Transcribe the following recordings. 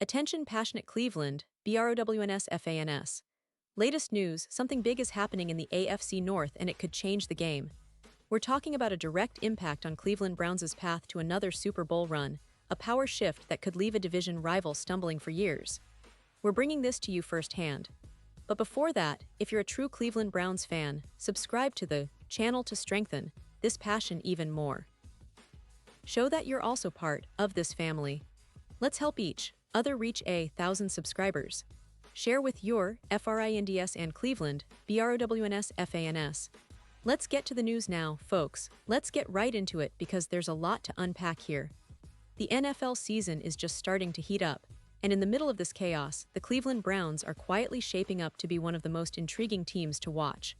Attention passionate Cleveland, Browns fans. Latest news, something big is happening in the AFC North and it could change the game. We're talking about a direct impact on Cleveland Browns' path to another Super Bowl run, a power shift that could leave a division rival stumbling for years. We're bringing this to you firsthand. But before that, if you're a true Cleveland Browns fan, subscribe to the channel to strengthen this passion even more. Show that you're also part of this family. Let's help each other reach 1,000 subscribers. Share with your FRINDS and Cleveland, BROWNS FANS. Let's get to the news now, folks. Let's get right into it because there's a lot to unpack here. The NFL season is just starting to heat up, and in the middle of this chaos, the Cleveland Browns are quietly shaping up to be one of the most intriguing teams to watch.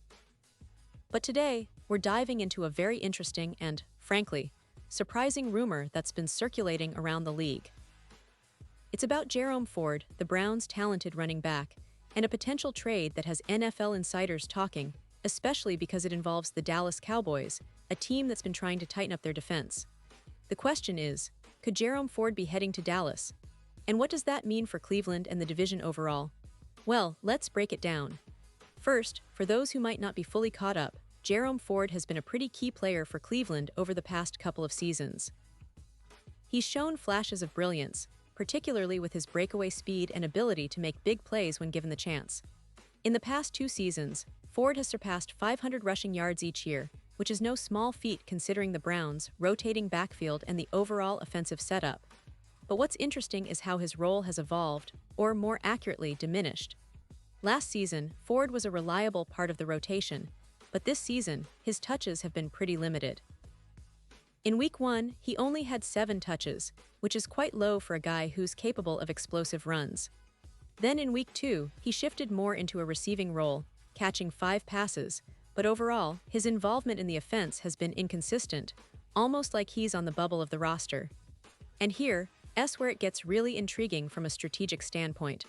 But today, we're diving into a very interesting and, frankly, surprising rumor that's been circulating around the league. It's about Jerome Ford, the Browns' talented running back, and a potential trade that has NFL insiders talking, especially because it involves the Dallas Cowboys, a team that's been trying to tighten up their defense. The question is, could Jerome Ford be heading to Dallas? And what does that mean for Cleveland and the division overall? Well, let's break it down. First, for those who might not be fully caught up, Jerome Ford has been a pretty key player for Cleveland over the past couple of seasons. He's shown flashes of brilliance, particularly with his breakaway speed and ability to make big plays when given the chance. In the past 2 seasons, Ford has surpassed 500 rushing yards each year, which is no small feat considering the Browns' rotating backfield and the overall offensive setup. But what's interesting is how his role has evolved, or more accurately, diminished. Last season, Ford was a reliable part of the rotation, but this season, his touches have been pretty limited. In Week 1, he only had 7 touches, which is quite low for a guy who's capable of explosive runs. Then in Week 2, he shifted more into a receiving role, catching 5 passes, but overall, his involvement in the offense has been inconsistent, almost like he's on the bubble of the roster. And here's where it gets really intriguing from a strategic standpoint.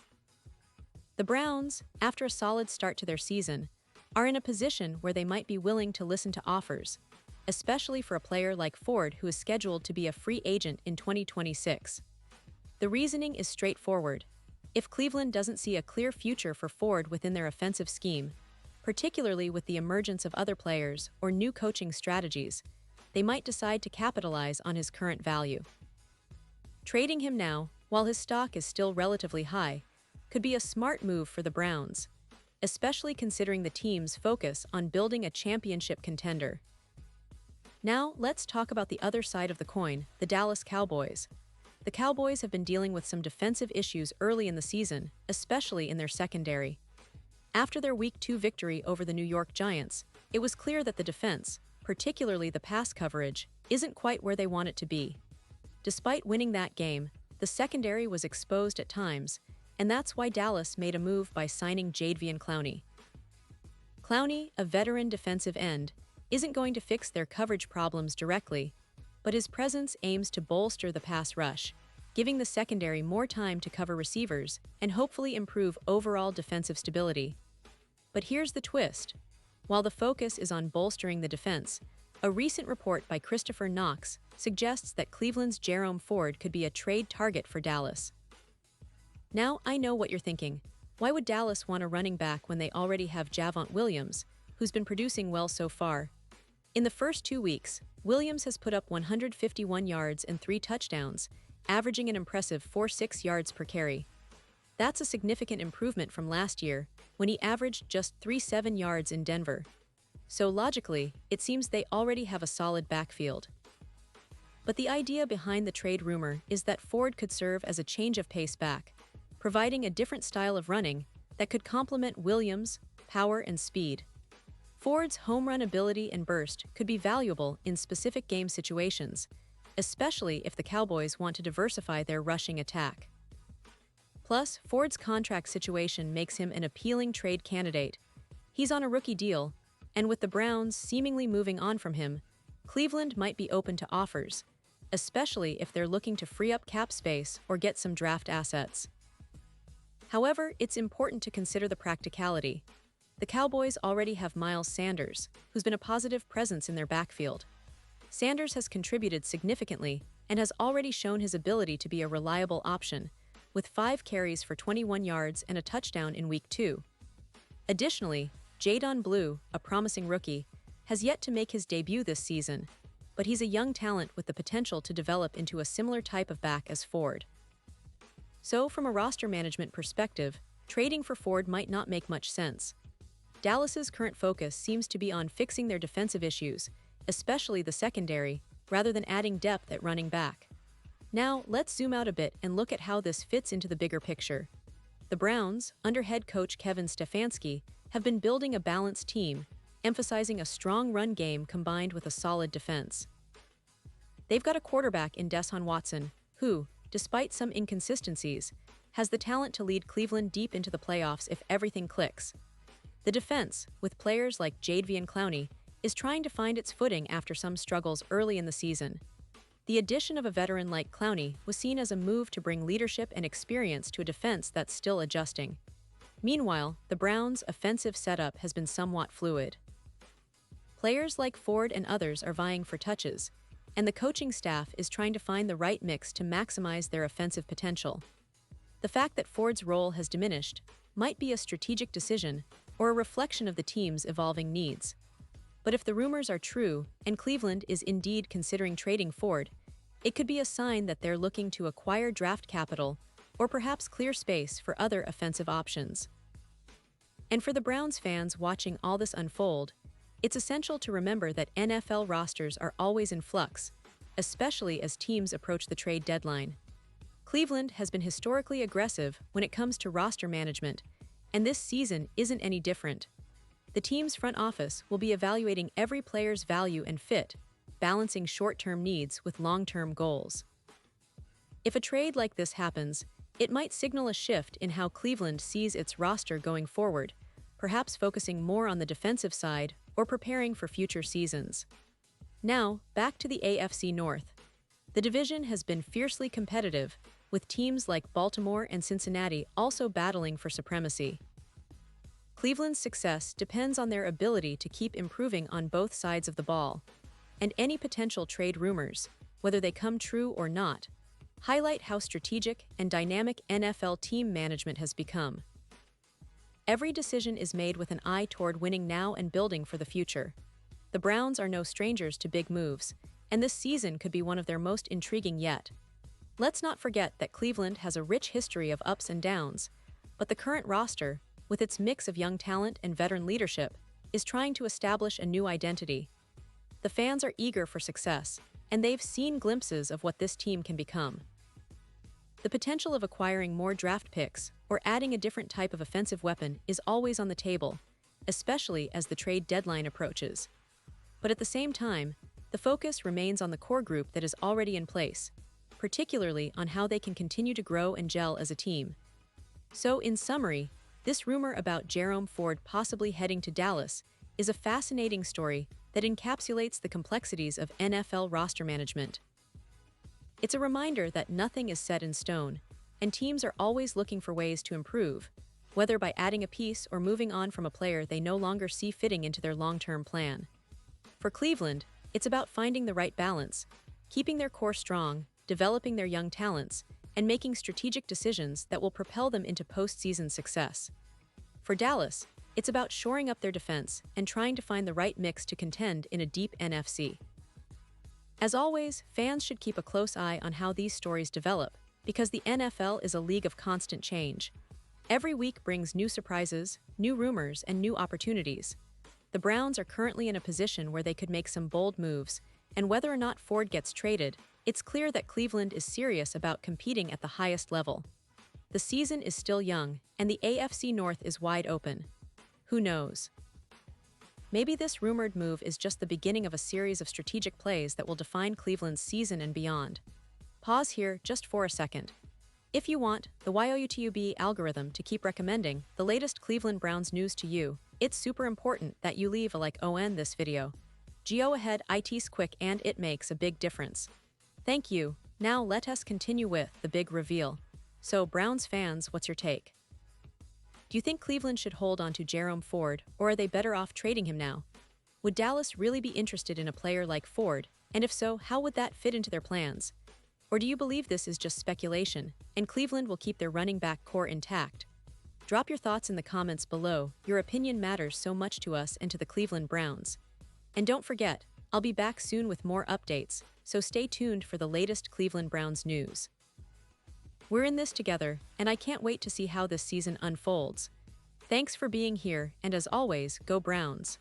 The Browns, after a solid start to their season, are in a position where they might be willing to listen to offers, especially for a player like Ford who is scheduled to be a free agent in 2026. The reasoning is straightforward. If Cleveland doesn't see a clear future for Ford within their offensive scheme, particularly with the emergence of other players or new coaching strategies, they might decide to capitalize on his current value. Trading him now, while his stock is still relatively high, could be a smart move for the Browns, especially considering the team's focus on building a championship contender. Now, let's talk about the other side of the coin, the Dallas Cowboys. The Cowboys have been dealing with some defensive issues early in the season, especially in their secondary. After their Week 2 victory over the New York Giants, it was clear that the defense, particularly the pass coverage, isn't quite where they want it to be. Despite winning that game, the secondary was exposed at times, and that's why Dallas made a move by signing Jadeveon Clowney. Clowney, a veteran defensive end, isn't going to fix their coverage problems directly, but his presence aims to bolster the pass rush, giving the secondary more time to cover receivers and hopefully improve overall defensive stability. But here's the twist. While the focus is on bolstering the defense, a recent report by Christopher Knox suggests that Cleveland's Jerome Ford could be a trade target for Dallas. Now, I know what you're thinking. Why would Dallas want a running back when they already have Javonte Williams, who's been producing well so far? In the first 2 weeks, Williams has put up 151 yards and 3 touchdowns, averaging an impressive 4.6 yards per carry. That's a significant improvement from last year, when he averaged just 3.7 yards in Denver. So logically, it seems they already have a solid backfield. But the idea behind the trade rumor is that Ford could serve as a change of pace back, providing a different style of running that could complement Williams' power and speed. Ford's home run ability and burst could be valuable in specific game situations, especially if the Cowboys want to diversify their rushing attack. Plus, Ford's contract situation makes him an appealing trade candidate. He's on a rookie deal, and with the Browns seemingly moving on from him, Cleveland might be open to offers, especially if they're looking to free up cap space or get some draft assets. However, it's important to consider the practicality. The Cowboys already have Miles Sanders, who's been a positive presence in their backfield. Sanders has contributed significantly and has already shown his ability to be a reliable option, with 5 carries for 21 yards and a touchdown in Week 2. Additionally, Jadon Blue, a promising rookie, has yet to make his debut this season, but he's a young talent with the potential to develop into a similar type of back as Ford. So, from a roster management perspective, trading for Ford might not make much sense. Dallas's current focus seems to be on fixing their defensive issues, especially the secondary, rather than adding depth at running back. Now, let's zoom out a bit and look at how this fits into the bigger picture. The Browns, under head coach Kevin Stefanski, have been building a balanced team, emphasizing a strong run game combined with a solid defense. They've got a quarterback in Deshaun Watson, who, despite some inconsistencies, has the talent to lead Cleveland deep into the playoffs if everything clicks. The defense, with players like Jadeveon Clowney, is trying to find its footing after some struggles early in the season. The addition of a veteran like Clowney was seen as a move to bring leadership and experience to a defense that's still adjusting. Meanwhile, the Browns' offensive setup has been somewhat fluid. Players like Ford and others are vying for touches, and the coaching staff is trying to find the right mix to maximize their offensive potential. The fact that Ford's role has diminished might be a strategic decision or a reflection of the team's evolving needs. But if the rumors are true, and Cleveland is indeed considering trading Ford, it could be a sign that they're looking to acquire draft capital or perhaps clear space for other offensive options. And for the Browns fans watching all this unfold, it's essential to remember that NFL rosters are always in flux, especially as teams approach the trade deadline. Cleveland has been historically aggressive when it comes to roster management, and this season isn't any different. The team's front office will be evaluating every player's value and fit, balancing short-term needs with long-term goals. If a trade like this happens, it might signal a shift in how Cleveland sees its roster going forward, perhaps focusing more on the defensive side or preparing for future seasons. Now, back to the AFC North. The division has been fiercely competitive, with teams like Baltimore and Cincinnati also battling for supremacy. Cleveland's success depends on their ability to keep improving on both sides of the ball, and any potential trade rumors, whether they come true or not, highlight how strategic and dynamic NFL team management has become. Every decision is made with an eye toward winning now and building for the future. The Browns are no strangers to big moves, and this season could be one of their most intriguing yet. Let's not forget that Cleveland has a rich history of ups and downs, but the current roster, with its mix of young talent and veteran leadership, is trying to establish a new identity. The fans are eager for success, and they've seen glimpses of what this team can become. The potential of acquiring more draft picks or adding a different type of offensive weapon is always on the table, especially as the trade deadline approaches. But at the same time, the focus remains on the core group that is already in place, particularly on how they can continue to grow and gel as a team. So, in summary, this rumor about Jerome Ford possibly heading to Dallas is a fascinating story that encapsulates the complexities of NFL roster management. It's a reminder that nothing is set in stone, and teams are always looking for ways to improve, whether by adding a piece or moving on from a player they no longer see fitting into their long-term plan. For Cleveland, it's about finding the right balance, keeping their core strong, developing their young talents, and making strategic decisions that will propel them into postseason success. For Dallas, it's about shoring up their defense and trying to find the right mix to contend in a deep NFC. As always, fans should keep a close eye on how these stories develop, because the NFL is a league of constant change. Every week brings new surprises, new rumors, and new opportunities. The Browns are currently in a position where they could make some bold moves, and whether or not Ford gets traded, it's clear that Cleveland is serious about competing at the highest level. The season is still young, and the AFC North is wide open. Who knows? Maybe this rumored move is just the beginning of a series of strategic plays that will define Cleveland's season and beyond. Pause here just for a second. If you want the YOUTUB algorithm to keep recommending the latest Cleveland Browns news to you, it's super important that you leave a like on this video. Go ahead, it's quick and it makes a big difference. Thank you. Now let us continue with the big reveal. So, Browns fans, what's your take? Do you think Cleveland should hold on to Jerome Ford, or are they better off trading him now? Would Dallas really be interested in a player like Ford, and if so, how would that fit into their plans? Or do you believe this is just speculation, and Cleveland will keep their running back core intact? Drop your thoughts in the comments below. Your opinion matters so much to us and to the Cleveland Browns. And don't forget, I'll be back soon with more updates, so stay tuned for the latest Cleveland Browns news. We're in this together, and I can't wait to see how this season unfolds. Thanks for being here, and as always, go Browns.